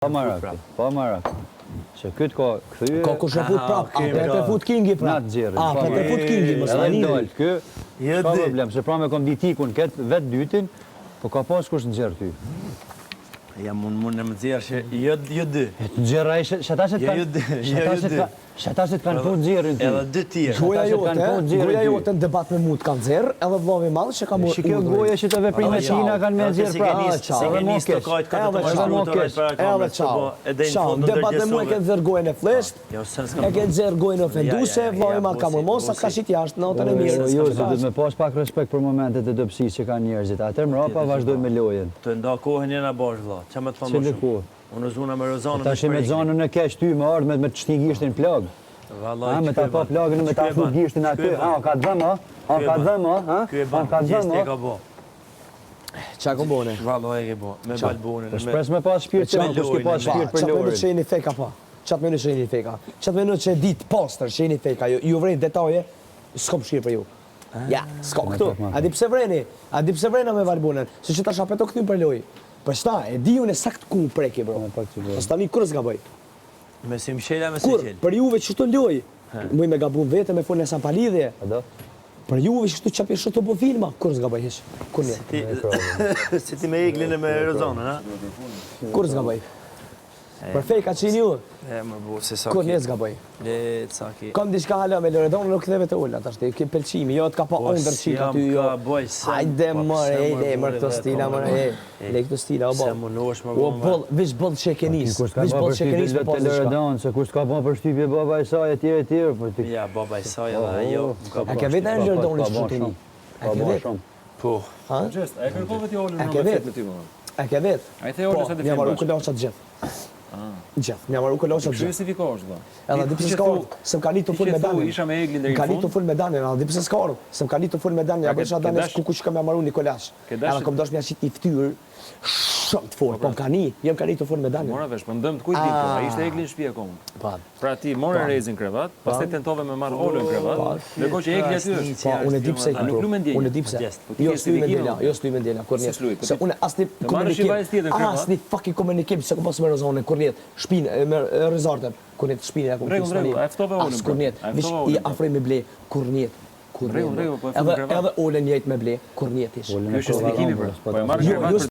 Pa marak. Që këtë ka këthyje... Ka kush e fut prap, a për të fut kingi prap. Natë gjerën. A për të fut kingi, mos Edhe tani. ndalë, kë, s'ka problem, se pra me kom ditikun këtë vetë dytin, po ka pas kush në gjerë ty. Ja, mund në më dzirë që jo dy. Të gjerë a i shetasit kanë punë gjerën ty. Edhe dy tjerë. Goja jote në debat me mu të kanë zerë, edhe vlovi madhë që ka mu... Shikjo goja që të veprim me Qina kanë me gjerë pra. Se ke njës të kajtë këtë të mashtrutore për Edhe qau, debat me mu e ke zerë gojën e flesht, e ke zerë gojën e ofenduse, vlovi madhë ka mu mos, atë ka shit jashtë, në otën e mirë. Jo, se dhëtë me pas pak respekt për momentet e dëpsis që kanë njerëzit. Atër mrapa vazhdoj me lojen. Të nda kohën jena bashkë vla, që me të fanë më shumë. Unë zuna me Rozanën Ta shi me zonën e kesh ty me ardhë me të shti gishtin plagë. Me ta pa plagën me ta fut gishtin aty. Ka dhëmë, ka dhëmë, Ky e banë gjesti e ka bo. Qa kom bone? Valo e ke bo, me balbonin. Shpres me pas shpirt që nuk s'ke pas shpirt për Qatë lorin. minut që jeni feka pa. Qatë minut që jeni feka. Qatë minut që dit poster që jeni feka. Ju vrejnë detaje, s'kom shkirë për ju. Ja, s'kom këtu. A di pse vreni? A di pse vrena me valbonin? Se që ta shapeto këtym për loj. Për shta, e di unë e sakt ku më preki, bro. Pas tani kur s'ga bëj? Me si mshela, me si Kur, qelë. për juve që të ljoj, muj me gabun vete me folën e sa palidhje. Për juve që të qapi shtë të bo filma, kur s'ga bëj hesh? Kur një? Si ti me Eglin e me Rozanën, ha? Kur s'ga bëj? Për fejka që një, E, më bu, se sa kur një s'ga bëj? Le, sa ki. Kam diçka hala me Loredonë nuk theve të ulla, tash ti ke pëlqimi, jo të ka pa ëndër qik aty, jo. Hajde mërë, e mërë këto stila, mërë, le këto stila, o Se bëll. më nuash më O bu, bëll, vish bëll që e kenis, Kur s'ka vish pa bëll që e kenis përshtypje për pas të diçka. Loredonë, se kur s'ka pa përshtypje baba i saj e tjere, po ti... Ja, baba i saj edhe ajo. A ke vetë në Loredonë që të një? A ke vetë? Po. Ha? E kërkove ti Olën A në ke me vetë? me ty më. A ke vetë? A i the Olën Po, sa të mja film maru bashkë. këlloqat gjithë. Gjithë, mja maru këlloqat Kështu gjithë. si fikosh valla. Edhe di pse s'ka ardhë, se më ka litë të full me danin. Isha me Eglin deri Më ka në litë të fund. full me danin, edhe di pse s'ka ardhë, se më ka litë të full me danin, ja bësha danin dash- ku që ka me maru Nikolash. Ke dash- Edhe kom dosh mja qit një ftyrë, shumë të fort, po më ka një, jem ka litë të full me danin. Mora vesh, më ndëm të kujt ditë, ai ishte Egli në shtëpi akoma. Pa, Pra ti morë Rezin krevat, pastaj tentove me marr Olën krevat, ndërkohë që Egli aty është. po, unë e di pse i A nuk lu me ndjenjë? unë e di pse. Po ti Jo ke s'luj me stifikim, ndjela, o? jo s'luj me ndjela, kur Si s'luj, po Se ti- unë asni marrësh një vajzë tjetër, krevat? asni fucking komunikim se ku pas me Rozanën, kur njet, shpinë, me rezartën, kur njet shpinë, ku Rregull, rregull, a e ftove Olën, As kur njet, a e vish ftove i Olën, afrej me ble, kur njet. Kur Rregull, njet, rregull, po e Edhe fut krevat. edhe Olën njejt me ble, kur njet ish. Ky është stifikimi pra. Po e marr Jo, krevat jo për